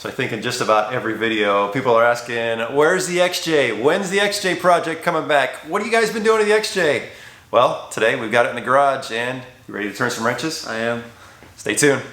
So I think in just about every video, people are asking, where's the XJ? When's the XJ project coming back? What have you guys been doing to the XJ? Well, today we've got it in the garage, and you ready to turn some wrenches? I am. Stay tuned.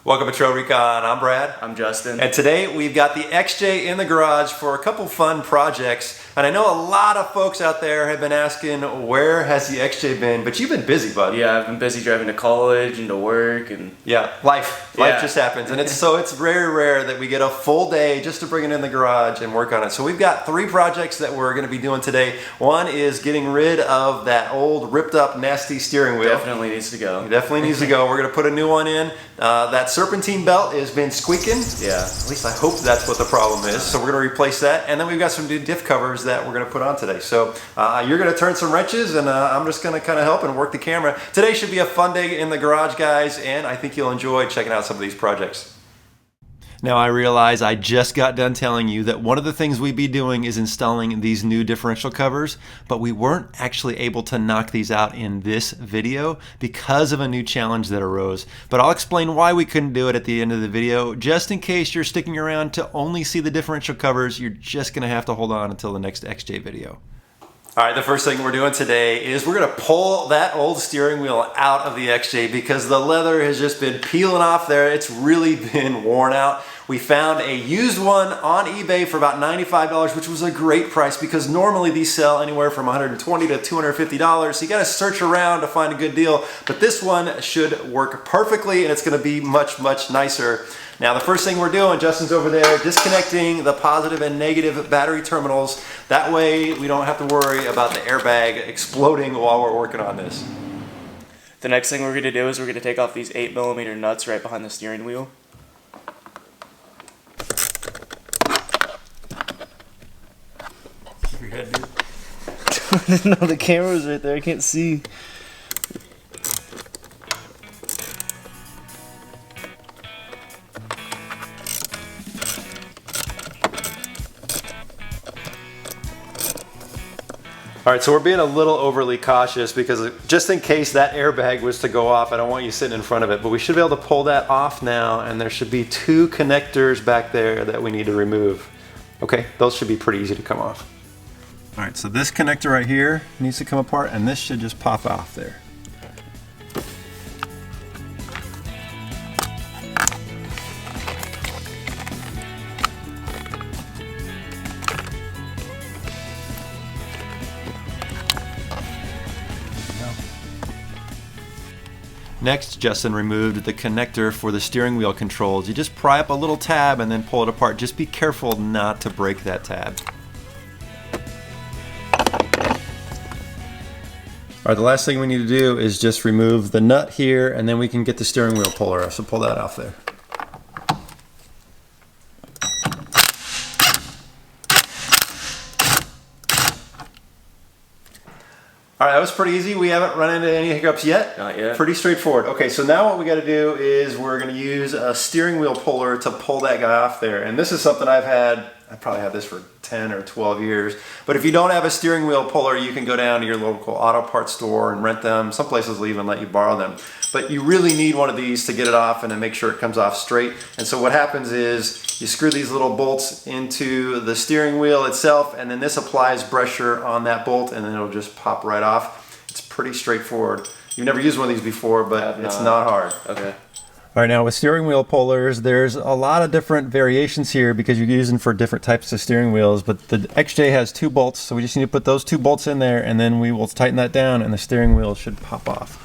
Welcome to Trail Recon. I'm Brad. I'm Justin. And today we've got the XJ in the garage for a couple fun projects. And I know a lot of folks out there have been asking, where has the XJ been? But you've been busy, bud. Yeah, I've been busy driving to college and to work and... Yeah, life just happens. And it's very rare that we get a full day just to bring it in the garage and work on it. So we've got 3 projects that we're going to be doing today. One is getting rid of that old ripped up nasty steering wheel. Definitely needs to go. It definitely needs to go. We're going to put a new one in. That serpentine belt has been squeaking. Yeah. At least I hope that's what the problem is. So we're going to replace that. And then we've got some new diff covers that we're going to put on today. So you're going to turn some wrenches, and I'm just going to kind of help and work the camera. Today should be a fun day in the garage, guys, and I think you'll enjoy checking out some of these projects. Now I realize I just got done telling you that one of the things we'd be doing is installing these new differential covers, but we weren't actually able to knock these out in this video because of a new challenge that arose. But I'll explain why we couldn't do it at the end of the video. Just in case you're sticking around to only see the differential covers, you're just gonna have to hold on until the next XJ video. All right, the first thing we're doing today is we're gonna pull that old steering wheel out of the XJ because the leather has just been peeling off there. It's really been worn out. We found a used one on eBay for about $95, which was a great price because normally these sell anywhere from $120 to $250. So you gotta search around to find a good deal, but this one should work perfectly and it's gonna be much, much nicer. Now the first thing we're doing, Justin's over there disconnecting the positive and negative battery terminals. That way we don't have to worry about the airbag exploding while we're working on this. The next thing we're going to do is we're going to take off these 8mm nuts right behind the steering wheel. Keep your head, dude. I didn't know the camera was right there. I can't see. All right, so we're being a little overly cautious because just in case that airbag was to go off, I don't want you sitting in front of it, but we should be able to pull that off now, and there should be 2 connectors back there that we need to remove. Okay, those should be pretty easy to come off. All right, so this connector right here needs to come apart, and this should just pop off there. Next, Justin removed the connector for the steering wheel controls. You just pry up a little tab and then pull it apart. Just be careful not to break that tab. All right, the last thing we need to do is just remove the nut here, and then we can get the steering wheel puller. So pull that off there. All right, that was pretty easy. We haven't run into any hiccups yet. Not yet. Pretty straightforward. Okay, so now what we got to do is we're going to use a steering wheel puller to pull that guy off there. And this is something I probably had this for 10 or 12 years. But if you don't have a steering wheel puller, you can go down to your local auto parts store and rent them. Some places will even let you borrow them. But you really need one of these to get it off and to make sure it comes off straight. And so what happens is you screw these little bolts into the steering wheel itself, and then this applies pressure on that bolt, and then it'll just pop right off. It's pretty straightforward. You've never used one of these before, but it's not hard. Okay. All right, now with steering wheel pullers, there's a lot of different variations here because you're using for different types of steering wheels, but the XJ has 2 bolts, so we just need to put those 2 bolts in there, and then we will tighten that down, and the steering wheel should pop off.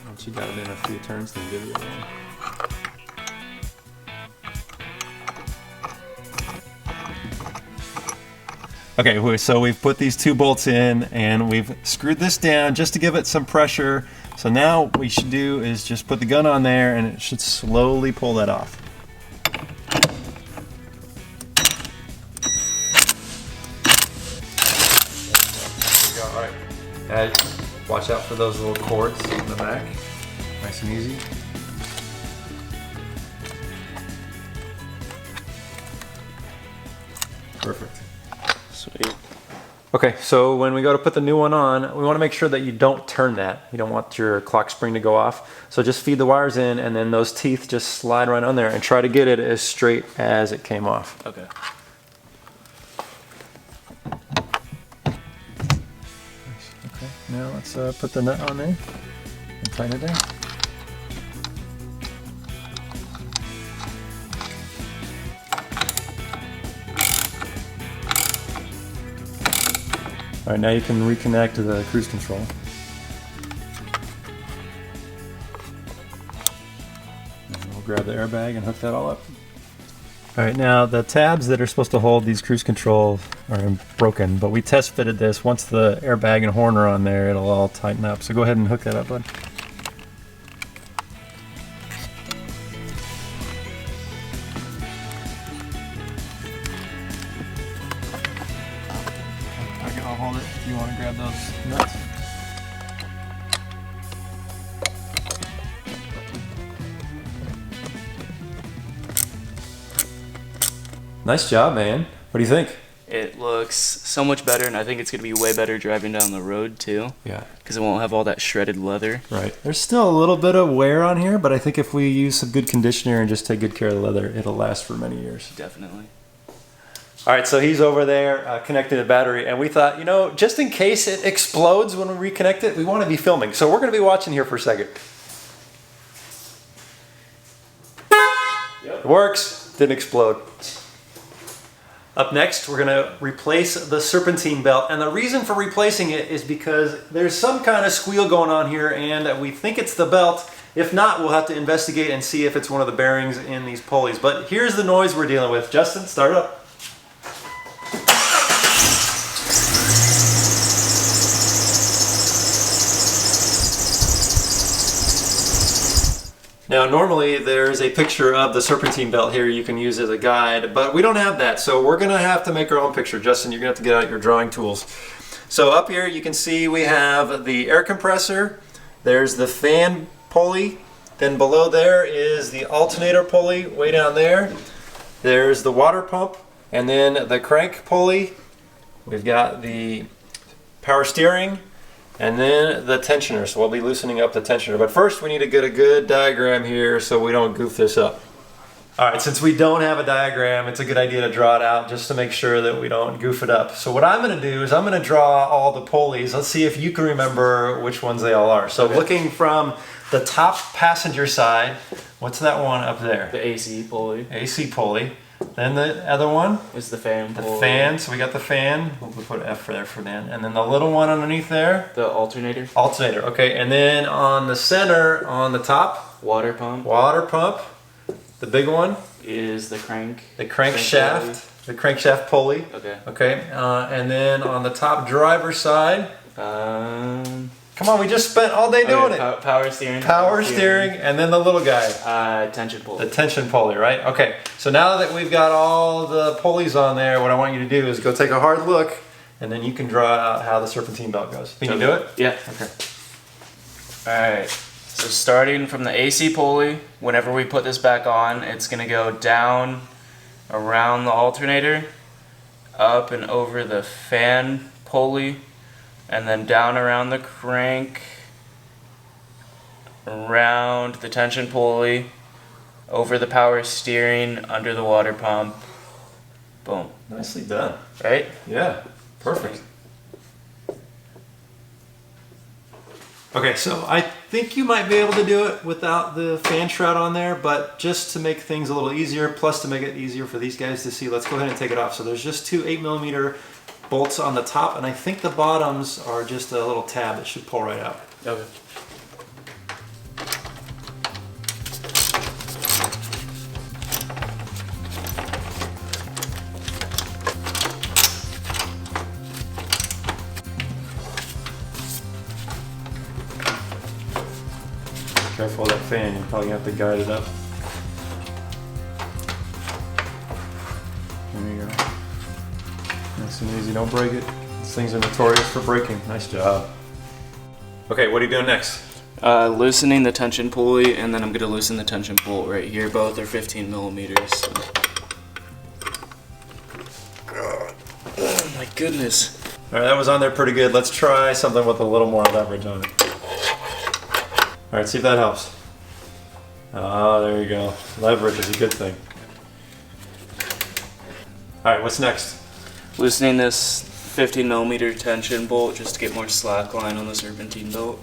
Once you got it in a few turns, then give it a whirl. Okay, so we've put these 2 bolts in and we've screwed this down just to give it some pressure. So now what we should do is just put the gun on there and it should slowly pull that off. There we go. All right. Watch out for those little cords in the back. Nice and easy. Perfect. Sweet. Okay, so when we go to put the new one on, we want to make sure that you don't turn that. You don't want your clock spring to go off. So just feed the wires in, and then those teeth just slide right on there, and try to get it as straight as it came off. Okay. Okay, now let's put the nut on there and tighten it down. All right, now you can reconnect to the cruise control. And we'll grab the airbag and hook that all up. All right, now the tabs that are supposed to hold these cruise controls are broken, but we test fitted this. Once the airbag and horn are on there, it'll all tighten up. So go ahead and hook that up, bud. I'll hold it if you want to grab those nuts. Nice job, man. What do you think? It looks so much better, and I think it's going to be way better driving down the road, too. Yeah. Because it won't have all that shredded leather. Right. There's still a little bit of wear on here, but I think if we use some good conditioner and just take good care of the leather, it'll last for many years. Definitely. All right, so he's over there connecting the battery, and we thought, you know, just in case it explodes when we reconnect it, we want to be filming. So we're going to be watching here for a second. Yep. It works. Didn't explode. Up next, we're going to replace the serpentine belt, and the reason for replacing it is because there's some kind of squeal going on here, and we think it's the belt. If not, we'll have to investigate and see if it's one of the bearings in these pulleys. But here's the noise we're dealing with. Justin, start it up. Now normally there's a picture of the serpentine belt here you can use as a guide, but we don't have that, so we're going to have to make our own picture. Justin, you're going to have to get out your drawing tools. So up here you can see we have the air compressor, there's the fan pulley, then below there is the alternator pulley way down there, there's the water pump, and then the crank pulley, we've got the power steering, and then the tensioner. So we'll be loosening up the tensioner. But first we need to get a good diagram here so we don't goof this up. All right, since we don't have a diagram, it's a good idea to draw it out just to make sure that we don't goof it up. So what I'm gonna do is I'm gonna draw all the pulleys. Let's see if you can remember which ones they all are. So okay. Looking from the top passenger side, what's that one up there? The AC pulley. AC pulley. Then the other one is the fan pulley. The fan, so we got the fan. We'll put F for there for then. And then the little one underneath there. The alternator. Alternator, okay. And then on the center, on the top. Water pump. Water pump. The big one. Is the crank. The crankshaft. The crankshaft pulley. Okay. Okay. And then on the top driver's side. Come on, we just spent all day doing it. Power steering. Power steering, and then the little guy. Tension pulley. The tension pulley, right? Okay, so now that we've got all the pulleys on there, what I want you to do is go take a hard look, and then you can draw out how the serpentine belt goes. Can you do it? Yeah. Okay. Alright, so starting from the AC pulley, whenever we put this back on, it's going to go down around the alternator, up and over the fan pulley, and then down around the crank, around the tension pulley, over the power steering, under the water pump. Boom. Nicely done. Right? Yeah, perfect. Okay, so I think you might be able to do it without the fan shroud on there, but just to make things a little easier, plus to make it easier for these guys to see, let's go ahead and take it off. So there's just two 8mm bolts on the top, and I think the bottoms are just a little tab that should pull right out. Okay. Careful of that fan, you're probably gonna have to guide it up. There you go. Nice and easy, don't break it. These things are notorious for breaking. Nice job. Okay, what are you doing next? Loosening the tension pulley, and then I'm going to loosen the tension bolt right here. Both are 15mm. So. Oh my goodness. All right, that was on there pretty good. Let's try something with a little more leverage on it. All right, see if that helps. Oh, there you go. Leverage is a good thing. All right, what's next? Loosening this 15mm tension bolt just to get more slack line on the serpentine belt.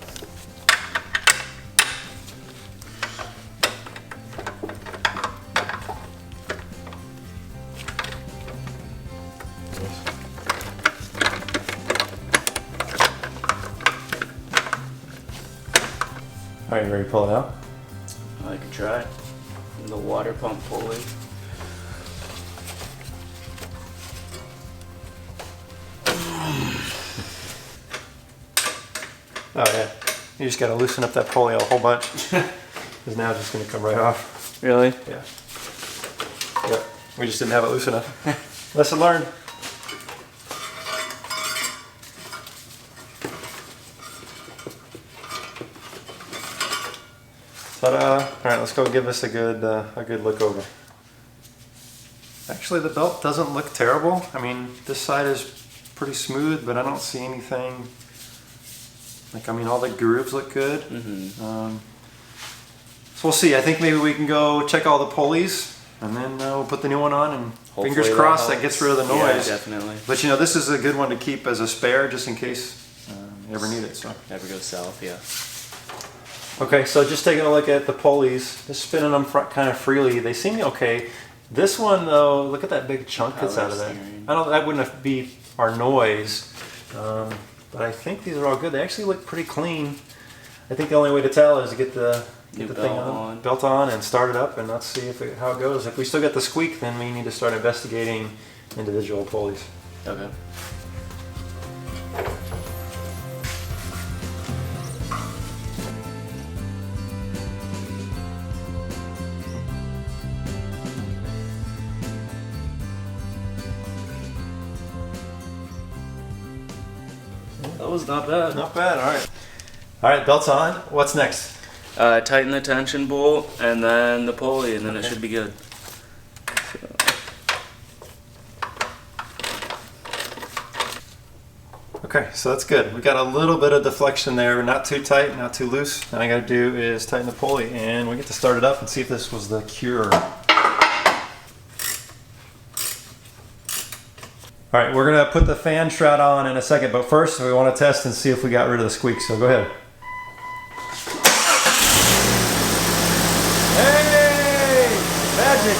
All right, you ready to pull it out? I could try. The water pump pulley. Oh yeah, you just got to loosen up that pulley a whole bunch. Because now it's just going to come right off. Really? Yeah. Yep. We just didn't have it loose enough. Lesson learned. Ta-da! All right, let's go give this a good look over. Actually, the belt doesn't look terrible. I mean, this side is pretty smooth, but I don't see anything. Like, I mean, all the grooves look good. So we'll see. I think maybe we can go check all the pulleys, and then we'll put the new one on, and Hopefully fingers crossed that gets rid of the noise. Yeah, definitely. But you know, this is a good one to keep as a spare, just in case you ever need it. So Never go south, yeah. okay, so just taking a look at the pulleys, just spinning them kind of freely. They seem okay. This one though, look at that big chunk that's out of there. I don't. That wouldn't be our noise, but I think these are all good. They actually look pretty clean. I think the only way to tell is to get the belt on and start it up, and let's see how it goes. If we still get the squeak, then we need to start investigating individual pulleys. Okay. That was not bad. Not bad. All right. All right. Belt's on. What's next? Tighten the tension bolt and then the pulley, and then it should be good. Okay, so that's good. We got a little bit of deflection there, not too tight, not too loose. All I got to do is tighten the pulley, and we get to start it up and see if this was the cure. All right, we're gonna put the fan shroud on in a second, but first we want to test and see if we got rid of the squeak. So go ahead. Hey, magic!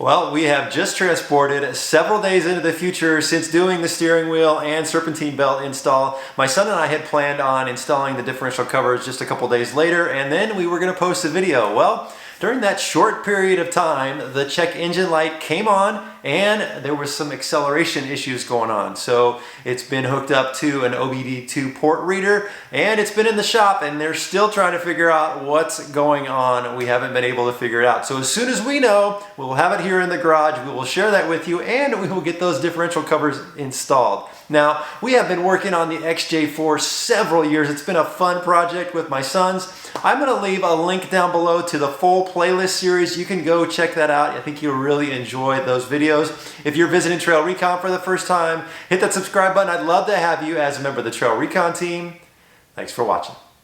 Well, we have just transported several days into the future since doing the steering wheel and serpentine belt install. My son and I had planned on installing the differential covers just a couple days later, and then we were going to post a video. Well, during that short period of time, the check engine light came on and there was some acceleration issues going on. So it's been hooked up to an OBD2 port reader and it's been in the shop and they're still trying to figure out what's going on. We haven't been able to figure it out. So as soon as we know, we'll have it here in the garage. We will share that with you and we will get those differential covers installed. Now, we have been working on the XJ for several years. It's been a fun project with my sons. I'm going to leave a link down below to the full playlist series. You can go check that out. I think you'll really enjoy those videos. If you're visiting Trail Recon for the first time, hit that subscribe button. I'd love to have you as a member of the Trail Recon team. Thanks for watching.